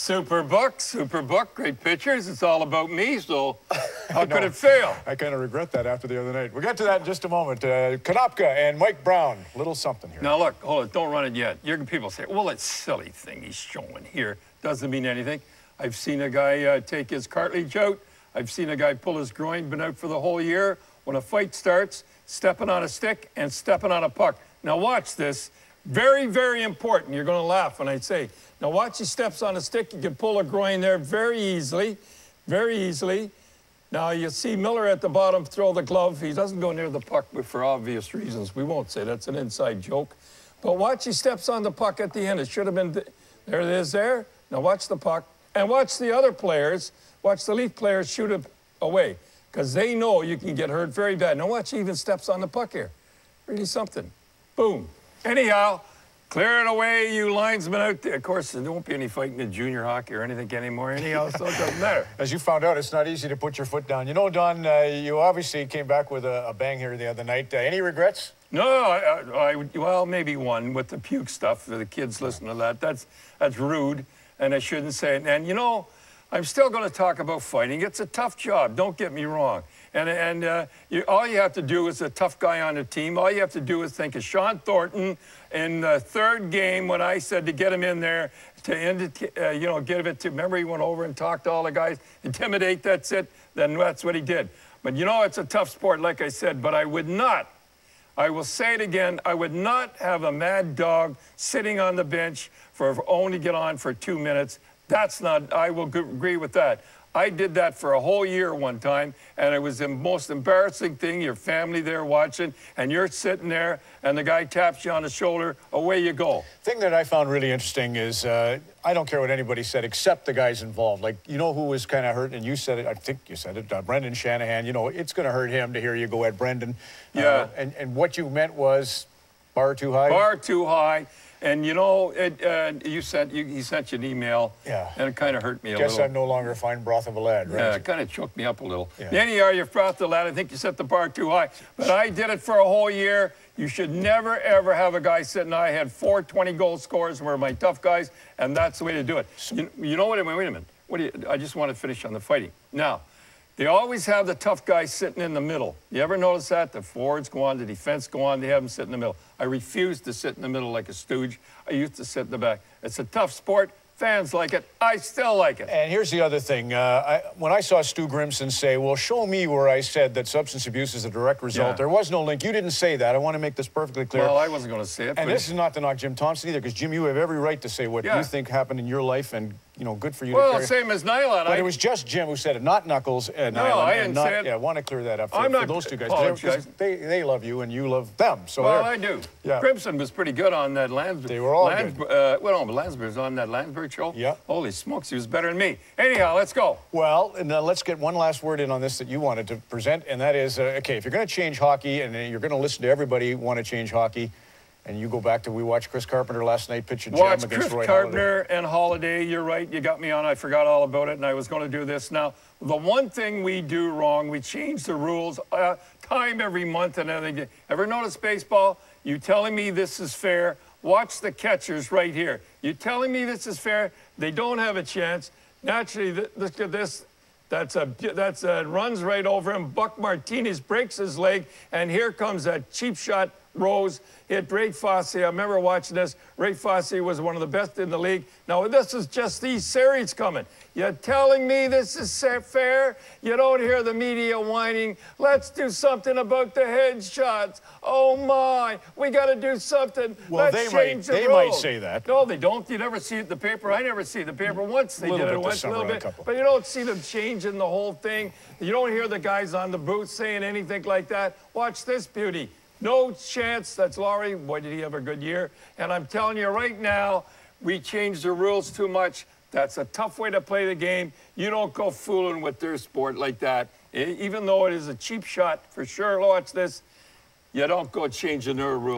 Superbook, great pictures. It's all about me, so how could it fail? I kind of regret that after the other night. We'll get to that in just a moment. Konopka and Mike Brown, little something here. Now look, hold it, don't run it yet. People say, well, it's a silly thing he's showing here. Doesn't mean anything. I've seen a guy take his cartilage out. I've seen a guy pull his groin, been out for the whole year. When a fight starts, stepping on a stick and stepping on a puck. Now watch this. Very, very important. You're going to laugh when I say. Now watch, he steps on a stick. You can pull a groin there very easily. Very easily. Now you see Miller at the bottom throw the glove. He doesn't go near the puck for obvious reasons. We won't say that's an inside joke. But watch, he steps on the puck at the end. It should have been, there it is there. Now watch the puck. And watch the other players, watch the Leaf players shoot it away. Because they know you can get hurt very bad. Now watch, he even steps on the puck here. Really something. Boom. Anyhow, clear it away, you linesmen out there. Of course, there won't be any fighting in junior hockey or anything anymore anyhow, so it doesn't matter. As you found out, it's not easy to put your foot down. You know, Don, you obviously came back with a bang here the other night. Any regrets? No, well, maybe one with the puke stuff. For the kids listen to that. That's rude, and I shouldn't say it. And, you know, I'm still going to talk about fighting. It's a tough job, don't get me wrong. And all you have to do is a tough guy on the team. All you have to do is think of Sean Thornton in the third game when I said to get him in there to end it, you know, give it to, remember he went over and talked to all the guys, intimidate, that's it. Then that's what he did. But, you know, it's a tough sport, like I said, but I would not, I will say it again, I would not have a mad dog sitting on the bench for only get on for 2 minutes. That's not, I will agree with that. I did that for a whole year one time, and it was the most embarrassing thing. Your family there watching, and you're sitting there, and the guy taps you on the shoulder, away you go. Thing that I found really interesting is I don't care what anybody said except the guys involved. Like, you know who was kind of hurt, and you said it, I think you said it, Brendan Shanahan. You know, it's going to hurt him to hear you go at Brendan. Yeah. And what you meant was bar too high? Bar too high. And, you know, he sent you an email, yeah, and it kind of hurt me a little. little. I'm no longer a fine broth of a lad, right? Yeah, it kind of choked me up a little. Yeah. Anyhow, you're broth of a lad. I think you set the bar too high. But I did it for a whole year. You should never, ever have a guy sitting. I had 4 20-goal scorers were my tough guys, and that's the way to do it. You know what? Wait a minute. I just want to finish on the fighting. Now, they always have the tough guy sitting in the middle. You ever notice that? The forwards go on, the defense go on, they have them sit in the middle. I refuse to sit in the middle like a stooge. I used to sit in the back. It's a tough sport. Fans like it. I still like it. And here's the other thing. When I saw Stu Grimson say, well, show me where I said that substance abuse is a direct result, there was no link. You didn't say that. I want to make this perfectly clear. Well, I wasn't going to say it. And this is not to knock Jim Thompson either, because, Jim, you have every right to say what you think happened in your life, and, you know, good for you to carry. Well, same as Nylon. But it was just Jim who said it, not Knuckles and no, Nylon. I didn't say it. Yeah, I want to clear that up for those two guys. They love you, and you love them. So well, I do. Yeah. Grimson was pretty good on that Lansbury. They were all good. Well, no, Lansbury was on that Lansbury show. Yeah. Holy smokes, he was better than me. Anyhow, let's go. Well, and let's get one last word in on this that you wanted to present, and that is, okay, if you're going to change hockey, and you're going to listen to everybody want to change hockey, and you go back to, we watched Chris Carpenter last night pitch a gem against Roy Halladay. Chris Carpenter and Halladay, you're right, you got me on, I forgot all about it, and I was going to do this. Now, the one thing we do wrong, we change the rules time every month and everything. Ever notice baseball? You telling me this is fair? Watch the catchers right here. You telling me this is fair? They don't have a chance. Naturally, look at this. That's a runs right over him. Buck Martinez breaks his leg, and here comes a cheap shot. Rose hit Ray Fosse. I remember watching this. Ray Fosse was one of the best in the league. Now, this is just these series coming. You're telling me this is fair? You don't hear the media whining. Let's do something about the headshots. Oh, my. We got to do something. Well, Let's change the rules. They might say that. No, they don't. You never see it in the paper. I never see the paper once. They did it once, a little bit. But you don't see them changing the whole thing. You don't hear the guys on the booth saying anything like that. Watch this beauty. No chance. That's Laurie. Boy, did he have a good year. And I'm telling you right now, we changed the rules too much. That's a tough way to play the game. You don't go fooling with their sport like that. Even though it is a cheap shot, for sure, watch this, you don't go changing their rules.